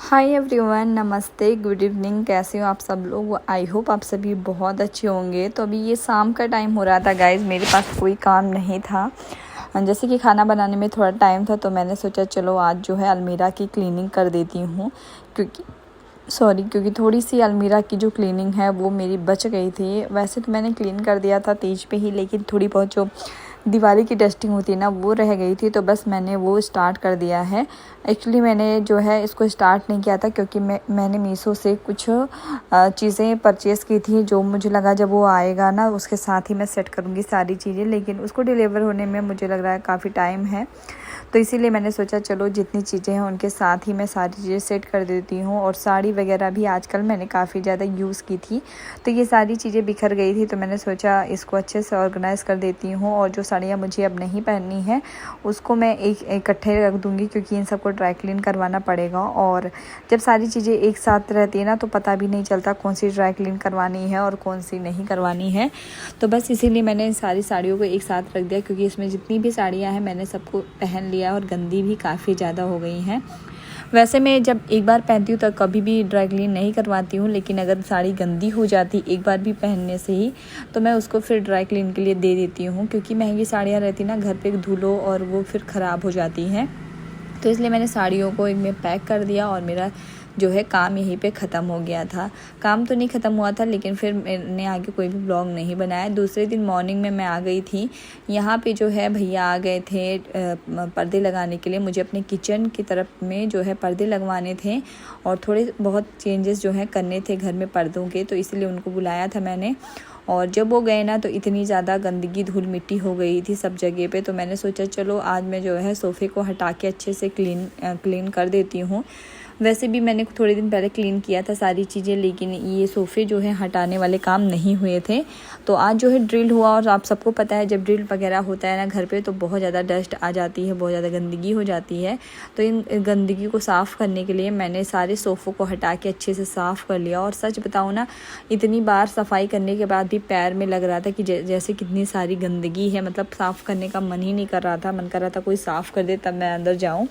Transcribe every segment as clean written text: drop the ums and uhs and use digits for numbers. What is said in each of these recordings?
Hi everyone, नमस्ते, good evening. कैसे हो आप सब लोग? आई होप आप सभी बहुत अच्छे होंगे। तो अभी ये शाम का टाइम हो रहा था गाइज़, मेरे पास कोई काम नहीं था। जैसे कि खाना बनाने में थोड़ा टाइम था तो मैंने सोचा चलो आज जो है अलमीरा की क्लीनिंग कर देती हूँ, क्योंकि थोड़ी सी अलमीरा की जो क्लीनिंग है वो मेरी बच गई थी। वैसे तो मैंने क्लीन कर दिया था तीज पे ही, लेकिन थोड़ी बहुत जो दिवाली की डस्टिंग होती है ना वो रह गई थी, तो बस मैंने वो स्टार्ट कर दिया है। एक्चुअली मैंने जो है इसको स्टार्ट नहीं किया था क्योंकि मैंने मीशो से कुछ चीज़ें परचेज़ की थी, जो मुझे लगा जब वो आएगा ना उसके साथ ही मैं सेट करूँगी सारी चीज़ें, लेकिन उसको डिलीवर होने में मुझे लग रहा है काफ़ी टाइम है। तो इसीलिए मैंने सोचा चलो जितनी चीज़ें हैं उनके साथ ही मैं सारी चीज़ें सेट कर देती हूँ। और साड़ी वगैरह भी आजकल मैंने काफ़ी ज़्यादा यूज़ की थी, तो ये सारी चीज़ें बिखर गई थी, तो मैंने सोचा इसको अच्छे से ऑर्गेनाइज़ कर देती हूँ। और जो साड़ियाँ मुझे अब नहीं पहननी है उसको मैं एक इकट्ठे रख दूँगी, क्योंकि इन सबको ड्राई क्लीन करवाना पड़ेगा। और जब सारी चीज़ें एक साथ रहती है ना तो पता भी नहीं चलता कौन सी ड्राई क्लीन करवानी है और कौन सी नहीं करवानी है। तो बस इसीलिए मैंने इन सारी साड़ियों को एक साथ रख दिया, क्योंकि इसमें जितनी भी साड़ियाँ हैं मैंने सबको पहन लिया और गंदी भी काफ़ी ज़्यादा हो गई हैं। वैसे मैं जब एक बार पहनती हूँ तो कभी भी ड्राई क्लीन नहीं करवाती हूँ, लेकिन अगर साड़ी गंदी हो जाती एक बार भी पहनने से ही तो मैं उसको फिर ड्राई क्लीन के लिए दे देती हूँ, क्योंकि महंगी साड़ियाँ रहती ना घर पे धुलो और वो फिर ख़राब हो जाती हैं। तो इसलिए मैंने साड़ियों को एक में पैक कर दिया और मेरा जो है काम यहीं पे ख़त्म हो गया था। काम तो नहीं ख़त्म हुआ था, लेकिन फिर मैंने आगे कोई भी ब्लॉग नहीं बनाया। दूसरे दिन मॉर्निंग में मैं आ गई थी, यहाँ पे जो है भैया आ गए थे पर्दे लगाने के लिए। मुझे अपने किचन की तरफ में जो है पर्दे लगवाने थे और थोड़े बहुत चेंजेस जो है करने थे घर में पर्दों के, तो इसलिए उनको बुलाया था मैंने। और जब वो गए ना तो इतनी ज़्यादा गंदगी धूल मिट्टी हो गई थी सब जगह पे, तो मैंने सोचा चलो आज मैं जो है सोफ़े को हटा के अच्छे से क्लीन कर देती हूँ। वैसे भी मैंने थोड़े दिन पहले क्लीन किया था सारी चीज़ें, लेकिन ये सोफ़े जो है हटाने वाले काम नहीं हुए थे। तो आज जो है ड्रिल हुआ, और आप सबको पता है जब ड्रिल वगैरह होता है ना घर पे तो बहुत ज़्यादा डस्ट आ जाती है, बहुत ज़्यादा गंदगी हो जाती है। तो इन गंदगी को साफ़ करने के लिए मैंने सारे सोफ़ों को हटा के अच्छे से साफ़ कर लिया। और सच बताऊँ ना, इतनी बार सफाई करने के बाद भी पैर में लग रहा था कि जैसे कितनी सारी गंदगी है, मतलब साफ़ करने का मन ही नहीं कर रहा था। मन कर रहा था कोई साफ़ कर दे तब मैं अंदर जाऊँ,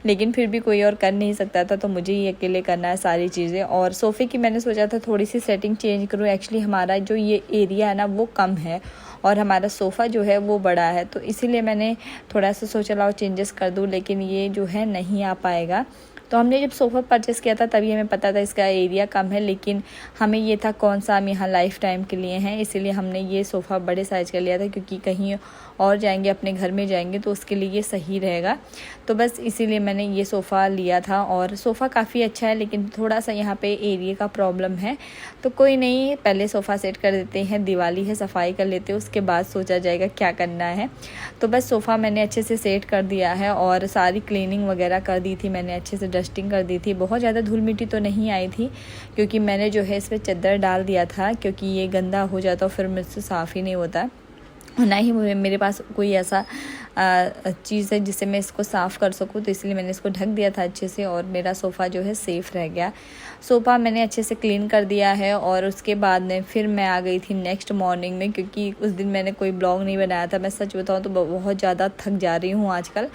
लेकिन फिर भी कोई और कर नहीं सकता था, तो मुझे ही अकेले करना है सारी चीज़ें। और सोफ़े की मैंने सोचा था थोड़ी सी सेटिंग चेंज करूँ। एक्चुअली हमारा जो ये एरिया है ना वो कम है और हमारा सोफ़ा जो है वो बड़ा है, तो इसीलिए मैंने थोड़ा सा सोचा लाओ चेंजेस कर दूँ, लेकिन ये जो है नहीं आ पाएगा। तो हमने जब सोफ़ा परचेज़ किया था तभी हमें पता था इसका एरिया कम है, लेकिन हमें ये था कौन सा हम यहाँ लाइफ टाइम के लिए हैं, इसीलिए हमने ये सोफ़ा बड़े साइज़ का लिया था, क्योंकि कहीं और जाएंगे अपने घर में जाएंगे तो उसके लिए ये सही रहेगा। तो बस इसीलिए मैंने ये सोफ़ा लिया था। और सोफ़ा काफ़ी अच्छा है, लेकिन थोड़ा सा यहाँ पे एरिया का प्रॉब्लम है। तो कोई नहीं, पहले सोफ़ा सेट कर देते हैं, दिवाली है सफाई कर लेते हैं, उसके बाद सोचा जाएगा क्या करना है। तो बस सोफ़ा मैंने अच्छे से सेट कर दिया है और सारी क्लीनिंग वगैरह कर दी थी मैंने, अच्छे से डस्टिंग कर दी थी। बहुत ज़्यादा धूल मिट्टी तो नहीं आई थी, क्योंकि मैंने जो है इस पर चादर डाल दिया था, क्योंकि ये गंदा हो जाता और फिर मुझसे साफ़ ही नहीं होता। ना ही मेरे पास कोई ऐसा चीज़ है जिससे मैं इसको साफ़ कर सकूँ, तो इसलिए मैंने इसको ढक दिया था अच्छे से और मेरा सोफ़ा जो है सेफ़ रह गया। सोफ़ा मैंने अच्छे से क्लीन कर दिया है और उसके बाद में फिर मैं आ गई थी नेक्स्ट मॉर्निंग में, क्योंकि उस दिन मैंने कोई ब्लॉग नहीं बनाया था। मैं सच बताऊँ तो बहुत ज़्यादा थक जा रही हूँ आजकल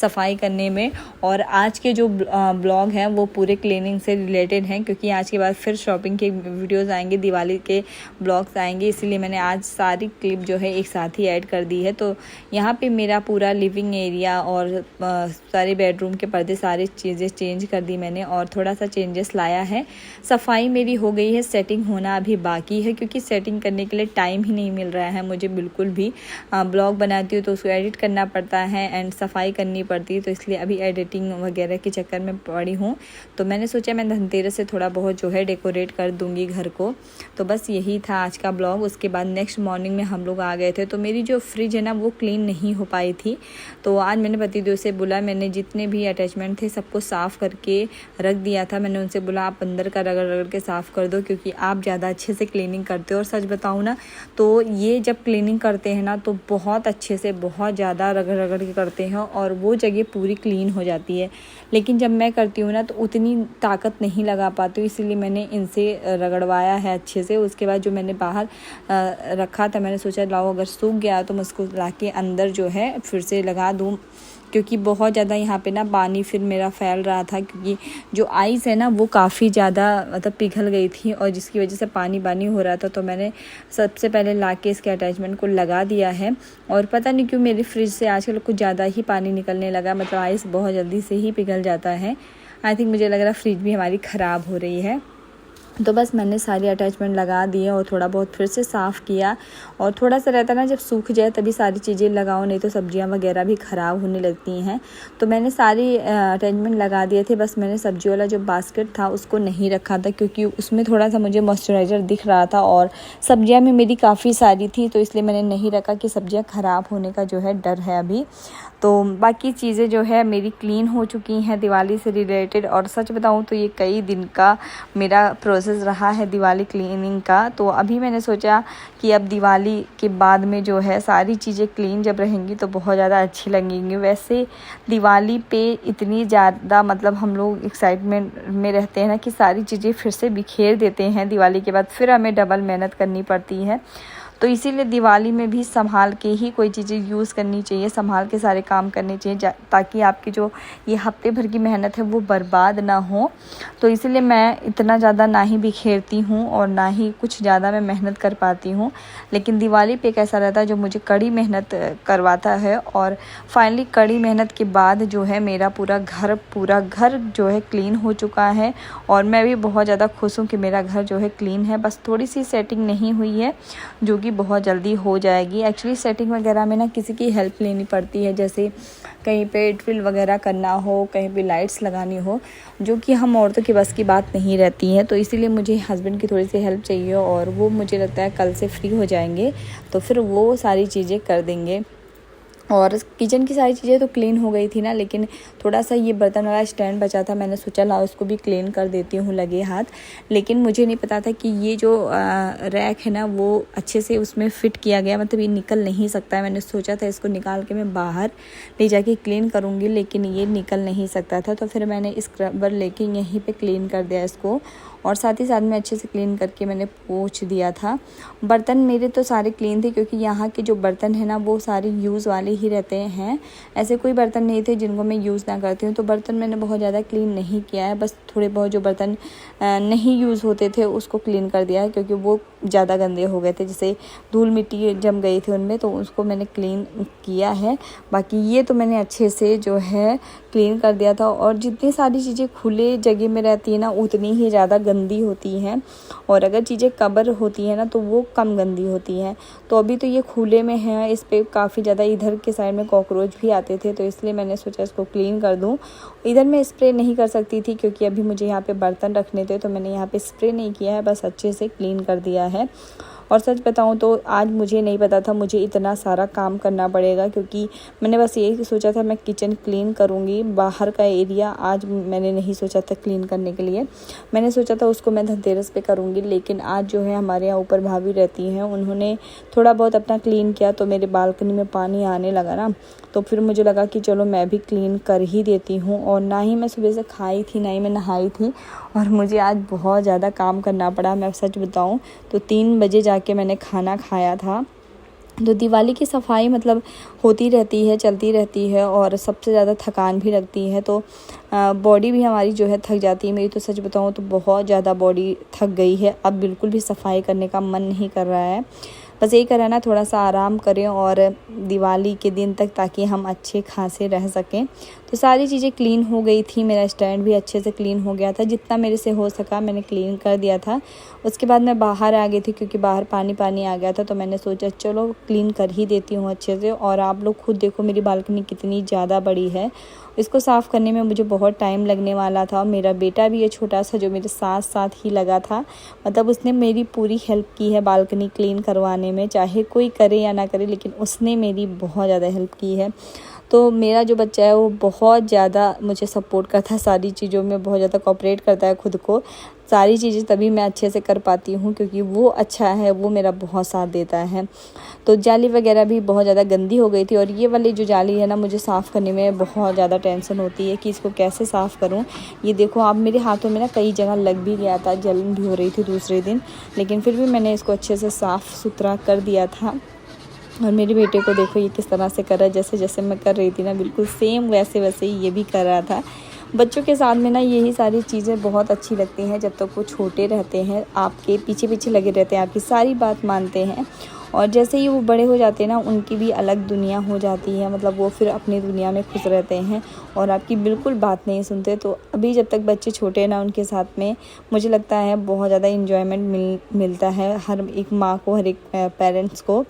सफाई करने में। और आज के जो ब्लॉग हैं वो पूरे क्लीनिंग से रिलेटेड हैं, क्योंकि आज के बाद फिर शॉपिंग के वीडियोज़ आएंगे, दिवाली के ब्लॉग्स आएंगे, इसीलिए मैंने आज सारी क्लिप जो है एक साथ ही ऐड कर दी है। तो यहाँ पे मेरा पूरा लिविंग एरिया और सारे बेडरूम के पर्दे सारी चीज़ें चेंज कर दी मैंने और थोड़ा सा चेंजेस लाया है। सफाई मेरी हो गई है, सेटिंग होना अभी बाकी है, क्योंकि सेटिंग करने के लिए टाइम ही नहीं मिल रहा है मुझे बिल्कुल भी। ब्लॉग बनाती हूँ तो उसको एडिट करना पड़ता है एंड सफाई करनी पड़ती है, तो इसलिए अभी एडिटिंग वगैरह के चक्कर में पड़ी हूँ। तो मैंने सोचा मैं धनतेरस से थोड़ा बहुत जो है डेकोरेट कर दूँगी घर को। तो बस यही था आज का ब्लॉग। उसके बाद नेक्स्ट मॉर्निंग में हम लोग आ गए थे, तो मेरी जो फ्रिज है ना वो क्लीन नहीं हो पाई थी। तो आज मैंने पतिदेव से बोला, मैंने जितने भी अटैचमेंट थे सबको साफ़ करके रख दिया था। मैंने उनसे बोला आप अंदर का रगड़ रगड़ के साफ़ कर दो, क्योंकि आप ज़्यादा अच्छे से क्लीनिंग करते हो। और सच बताऊँ ना तो ये जब क्लीनिंग करते हैं ना तो बहुत अच्छे से बहुत ज़्यादा रगड़ रगड़ के करते हैं और वो जगह पूरी क्लीन हो जाती है। लेकिन जब मैं करती हूँ ना तो उतनी ताकत नहीं लगा पाती हूँ, इसीलिए मैंने इनसे रगड़वाया है अच्छे से। उसके बाद जो मैंने बाहर रखा था मैंने सोचा लाओ अगर सूख गया तो मैं उसको ला के अंदर जो है फिर से लगा दूँ क्योंकि बहुत ज़्यादा यहाँ पे ना पानी फिर मेरा फैल रहा था, क्योंकि जो आइस है ना वो काफ़ी ज़्यादा मतलब पिघल गई थी और जिसकी वजह से पानी पानी हो रहा था। तो मैंने सबसे पहले ला के इसके अटैचमेंट को लगा दिया है। और पता नहीं क्यों मेरी फ्रिज से आजकल कुछ ज़्यादा ही पानी निकलने लगा, मतलब आइस बहुत जल्दी से ही पिघल जाता है। आई थिंक मुझे लग रहा फ्रिज भी हमारी ख़राब हो रही है। तो बस मैंने सारी अटैचमेंट लगा दिए और थोड़ा बहुत फिर से साफ़ किया। और थोड़ा सा रहता ना, जब सूख जाए तभी सारी चीज़ें लगाओ, नहीं तो सब्जियां वगैरह भी ख़राब होने लगती हैं। तो मैंने सारी अटैचमेंट लगा दिए थे। बस मैंने सब्जी वाला जो बास्केट था उसको नहीं रखा था, क्योंकि उसमें थोड़ा सा मुझे मॉइस्चराइज़र दिख रहा था और सब्जियाँ भी मेरी काफ़ी सारी थी, तो इसलिए मैंने नहीं रखा कि सब्जियाँ ख़राब होने का जो है डर है अभी। तो बाकी चीज़ें जो है मेरी क्लीन हो चुकी हैं दिवाली से रिलेटेड। और सच बताऊं तो ये कई दिन का मेरा प्रोसेस रहा है दिवाली क्लीनिंग का। तो अभी मैंने सोचा कि अब दिवाली के बाद में जो है सारी चीज़ें क्लीन जब रहेंगी तो बहुत ज़्यादा अच्छी लगेंगी। वैसे दिवाली पे इतनी ज़्यादा मतलब हम लोग एक्साइटमेंट में रहते हैं ना कि सारी चीज़ें फिर से बिखेर देते हैं दिवाली के बाद, फिर हमें डबल मेहनत करनी पड़ती है। तो इसीलिए दिवाली में भी संभाल के ही कोई चीज़ें यूज़ करनी चाहिए, संभाल के सारे काम करने चाहिए, ताकि आपकी जो ये हफ्ते भर की मेहनत है वो बर्बाद ना हो। तो इसीलिए मैं इतना ज़्यादा ना ही बिखेरती हूँ और ना ही कुछ ज़्यादा मैं मेहनत कर पाती हूँ। लेकिन दिवाली पे एक ऐसा रहता है जो मुझे कड़ी मेहनत करवाता है। और फाइनली कड़ी मेहनत के बाद जो है मेरा पूरा घर जो है क्लीन हो चुका है। और मैं भी बहुत ज़्यादा खुश हूँ कि मेरा घर जो है क्लीन है। बस थोड़ी सी सेटिंग नहीं हुई है, जो कि बहुत जल्दी हो जाएगी। एक्चुअली सेटिंग वगैरह में ना किसी की हेल्प लेनी पड़ती है, जैसे कहीं पे ड्रिल वगैरह करना हो, कहीं पे लाइट्स लगानी हो, जो कि हम औरतों की बस की बात नहीं रहती है। तो इसीलिए मुझे हस्बैंड की थोड़ी सी हेल्प चाहिए और वो मुझे लगता है कल से फ्री हो जाएंगे, तो फिर वो सारी चीज़ें कर देंगे। और किचन की सारी चीज़ें तो क्लीन हो गई थी ना, लेकिन थोड़ा सा ये बर्तन वाला स्टैंड बचा था, मैंने सोचा लाओ उसको भी क्लीन कर देती हूँ लगे हाथ। लेकिन मुझे नहीं पता था कि ये जो रैक है ना वो अच्छे से उसमें फ़िट किया गया, मतलब ये निकल नहीं सकता है। मैंने सोचा था इसको निकाल के मैं बाहर ले जाके क्लीन करूँगी, लेकिन ये निकल नहीं सकता था। तो फिर मैंने स्क्रबर लेके यहीं पर क्लीन कर दिया इसको, और साथ ही साथ में अच्छे से क्लीन करके मैंने पोंछ दिया था। बर्तन मेरे तो सारे क्लीन थे, क्योंकि यहाँ के जो बर्तन है ना वो सारे यूज़ वाले ही रहते हैं। ऐसे कोई बर्तन नहीं थे जिनको मैं यूज़ ना करती हूँ। तो बर्तन मैंने बहुत ज़्यादा क्लीन नहीं किया है, बस थोड़े बहुत जो बर्तन नहीं यूज़ होते थे उसको क्लीन कर दिया है, क्योंकि वो ज़्यादा गंदे हो गए थे, जैसे धूल मिट्टी जम गई थी उनमें, तो उसको मैंने क्लीन किया है। बाकी ये तो मैंने अच्छे से जो है क्लीन कर दिया था। और जितनी सारी चीज़ें खुले जगह में रहती है ना उतनी ही ज़्यादा गंदी होती हैं, और अगर चीज़ें कवर होती हैं ना तो वो कम गंदी होती हैं। तो अभी तो ये खुले में है, इस पर काफ़ी ज़्यादा इधर के साइड में कॉकरोच भी आते थे, तो इसलिए मैंने सोचा इसको क्लीन कर दूं। इधर मैं स्प्रे नहीं कर सकती थी क्योंकि अभी मुझे यहाँ पे बर्तन रखने थे, तो मैंने यहाँ पे स्प्रे नहीं किया है, बस अच्छे से क्लीन कर दिया है। और सच बताऊं तो आज मुझे नहीं पता था मुझे इतना सारा काम करना पड़ेगा, क्योंकि मैंने बस यही सोचा था मैं किचन क्लीन करूंगी, बाहर का एरिया आज मैंने नहीं सोचा था क्लीन करने के लिए। मैंने सोचा था उसको मैं धनतेरस पे करूंगी, लेकिन आज जो है हमारे यहाँ ऊपर भाभी रहती हैं, उन्होंने थोड़ा बहुत अपना क्लीन किया, तो मेरे बालकनी में पानी आने लगा ना, तो फिर मुझे लगा कि चलो मैं भी क्लीन कर ही देती हूँ। और ना ही मैं सुबह से खाई थी, ना ही मैं नहाई थी, और मुझे आज बहुत ज़्यादा काम करना पड़ा। मैं सच बताऊँ तो 3 बजे जाके मैंने खाना खाया था। तो दिवाली की सफाई मतलब होती रहती है, चलती रहती है, और सबसे ज़्यादा थकान भी लगती है, तो बॉडी भी हमारी जो है थक जाती है। मेरी तो सच बताऊँ तो बहुत ज़्यादा बॉडी थक गई है, अब बिल्कुल भी सफाई करने का मन नहीं कर रहा है। बस यही करें ना, थोड़ा सा आराम करें और दिवाली के दिन तक, ताकि हम अच्छे खासे रह सकें। तो सारी चीज़ें क्लीन हो गई थी, मेरा स्टैंड भी अच्छे से क्लीन हो गया था, जितना मेरे से हो सका मैंने क्लीन कर दिया था। उसके बाद मैं बाहर आ गई थी, क्योंकि बाहर पानी पानी आ गया था, तो मैंने सोचा चलो क्लीन कर ही देती हूँ अच्छे से। और आप लोग खुद देखो मेरी बालकनी कितनी ज़्यादा बड़ी है, इसको साफ़ करने में मुझे बहुत टाइम लगने वाला था। मेरा बेटा भी ये छोटा सा जो मेरे साथ साथ ही लगा था, मतलब उसने मेरी पूरी हेल्प की है बालकनी क्लीन करवाने में, चाहे कोई करे या ना करे, लेकिन उसने मेरी बहुत ज़्यादा हेल्प की है। तो मेरा जो बच्चा है वो बहुत ज़्यादा मुझे सपोर्ट करता है सारी चीज़ों में, बहुत ज़्यादा कोऑपरेट करता है खुद को। सारी चीज़ें तभी मैं अच्छे से कर पाती हूँ, क्योंकि वो अच्छा है, वो मेरा बहुत साथ देता है। तो जाली वगैरह भी बहुत ज़्यादा गंदी हो गई थी, और ये वाली जो जाली है ना मुझे साफ़ करने में बहुत ज़्यादा टेंशन होती है कि इसको कैसे साफ़ करूँ। ये देखो आप मेरे हाथों में ना कई जगह लग भी गया था, जलन भी हो रही थी दूसरे दिन, लेकिन फिर भी मैंने इसको अच्छे से साफ़ सुथरा कर दिया था। और मेरे बेटे को देखो ये किस तरह से कर रहा है, जैसे जैसे मैं कर रही थी ना बिल्कुल सेम वैसे वैसे ही ये भी कर रहा था। बच्चों के साथ में ना यही सारी चीज़ें बहुत अच्छी लगती हैं, जब तक वो छोटे रहते हैं आपके पीछे पीछे लगे रहते हैं, आपकी सारी बात मानते हैं। और जैसे ही वो बड़े हो जाते हैं ना उनकी भी अलग दुनिया हो जाती है, मतलब वो फिर अपनी दुनिया में खुश रहते हैं और आपकी बिल्कुल बात नहीं सुनते। तो अभी जब तक बच्चे छोटे हैं ना उनके साथ में मुझे लगता है बहुत ज़्यादा इन्जॉयमेंट मिलता है हर एक माँ को, हर एक पेरेंट्स को।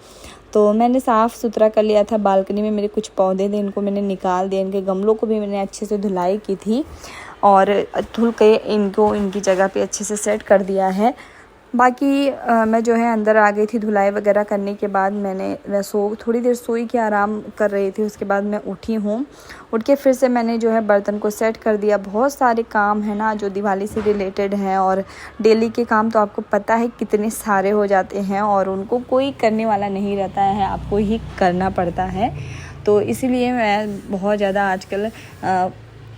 तो मैंने साफ़ सुथरा कर लिया था, बालकनी में मेरे कुछ पौधे थे इनको मैंने निकाल दिया, इनके गमलों को भी मैंने अच्छे से धुलाई की थी और धुल के इनको इनकी जगह पे अच्छे से सेट कर दिया है। बाकी मैं जो है अंदर आ गई थी धुलाई वगैरह करने के बाद। मैं थोड़ी देर सोई के आराम कर रही थी, उसके बाद मैं उठी हूँ। उठ के फिर से मैंने जो है बर्तन को सेट कर दिया। बहुत सारे काम है ना जो दिवाली से रिलेटेड हैं, और डेली के काम तो आपको पता है कितने सारे हो जाते हैं और उनको कोई करने वाला नहीं रहता है, आपको ही करना पड़ता है। तो इसीलिए मैं बहुत ज़्यादा आजकल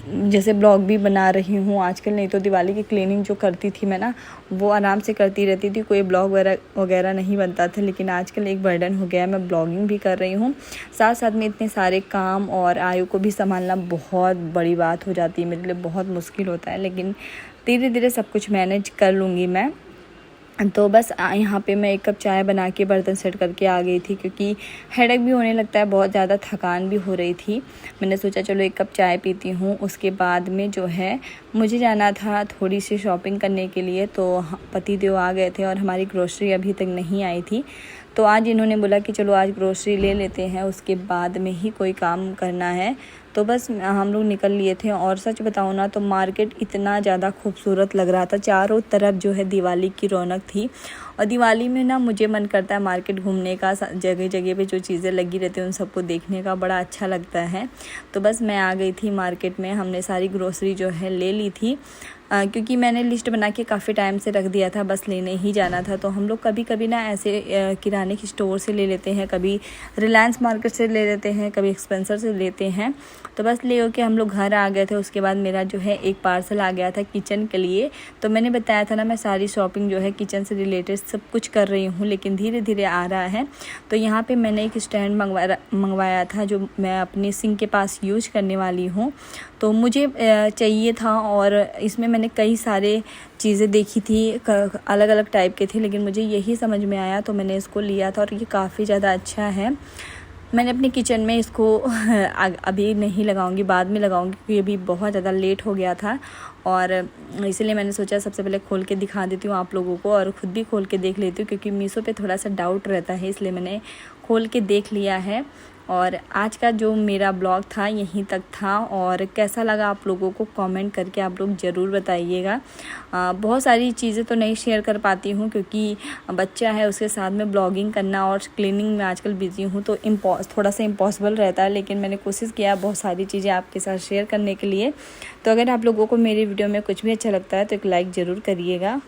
जैसे ब्लॉग भी बना रही हूँ आजकल, नहीं तो दिवाली की क्लीनिंग जो करती थी मैं ना वो आराम से करती रहती थी, कोई ब्लॉग वगैरह नहीं बनता था। लेकिन आजकल एक बर्डन हो गया है, मैं ब्लॉगिंग भी कर रही हूँ, साथ साथ में इतने सारे काम और आयु को भी संभालना बहुत बड़ी बात हो जाती है मेरे लिए, बहुत मुश्किल होता है। लेकिन धीरे धीरे सब कुछ मैनेज कर लूँगी मैं। तो बस यहाँ पे मैं एक कप चाय बना के बर्तन सेट करके आ गई थी, क्योंकि हेडेक भी होने लगता है, बहुत ज़्यादा थकान भी हो रही थी। मैंने सोचा चलो एक कप चाय पीती हूँ। उसके बाद में जो है मुझे जाना था थोड़ी सी शॉपिंग करने के लिए, तो पति देव आ गए थे और हमारी ग्रोसरी अभी तक नहीं आई थी। तो आज इन्होंने बोला कि चलो आज ग्रोसरी ले लेते हैं, उसके बाद में ही कोई काम करना है। तो बस हम लोग निकल लिए थे। और सच बताऊँ ना तो मार्केट इतना ज़्यादा खूबसूरत लग रहा था, चारों तरफ जो है दिवाली की रौनक थी। और दिवाली में ना मुझे मन करता है मार्केट घूमने का, जगह जगह पे जो चीज़ें लगी रहती हैं उन सबको देखने का बड़ा अच्छा लगता है। तो बस मैं आ गई थी मार्केट में, हमने सारी ग्रोसरी जो है ले ली थी, क्योंकि मैंने लिस्ट बना के काफ़ी टाइम से रख दिया था, बस लेने ही जाना था। तो हम लोग कभी कभी ना ऐसे किराने की स्टोर से ले लेते हैं, कभी रिलायंस मार्केट से ले लेते हैं, कभी एक्सपेंसर से लेते हैं। तो बस ले के हम लोग घर आ गए थे। उसके बाद मेरा जो है एक पार्सल आ गया था किचन के लिए। तो मैंने बताया था ना मैं सारी शॉपिंग जो है किचन से रिलेटेड सब कुछ कर रही हूँ, लेकिन धीरे धीरे आ रहा है। तो यहाँ पे मैंने एक स्टैंड मंगवाया था जो मैं अपनी सिंक के पास यूज करने वाली हूँ। तो मुझे चाहिए था और इसमें मैंने कई सारे चीज़ें देखी थी, अलग अलग टाइप के थे, लेकिन मुझे यही समझ में आया तो मैंने इसको लिया था और ये काफ़ी ज़्यादा अच्छा है। मैंने अपने किचन में इसको अभी नहीं लगाऊंगी, बाद में लगाऊंगी, क्योंकि अभी बहुत ज़्यादा लेट हो गया था। और इसलिए मैंने सोचा सबसे पहले खोल के दिखा देती हूँ आप लोगों को, और ख़ुद भी खोल के देख लेती हूँ, क्योंकि मीशो पे थोड़ा सा डाउट रहता है, इसलिए मैंने खोल के देख लिया है। और आज का जो मेरा ब्लॉग था यहीं तक था, और कैसा लगा आप लोगों को कमेंट करके आप लोग ज़रूर बताइएगा। बहुत सारी चीज़ें तो नहीं शेयर कर पाती हूँ, क्योंकि बच्चा है उसके साथ में ब्लॉगिंग करना और क्लीनिंग में आजकल बिज़ी हूँ, तो थोड़ा सा इम्पॉसिबल रहता है। लेकिन मैंने कोशिश किया बहुत सारी चीज़ें आपके साथ शेयर करने के लिए। तो अगर आप लोगों को मेरी वीडियो में कुछ भी अच्छा लगता है तो एक लाइक ज़रूर करिएगा।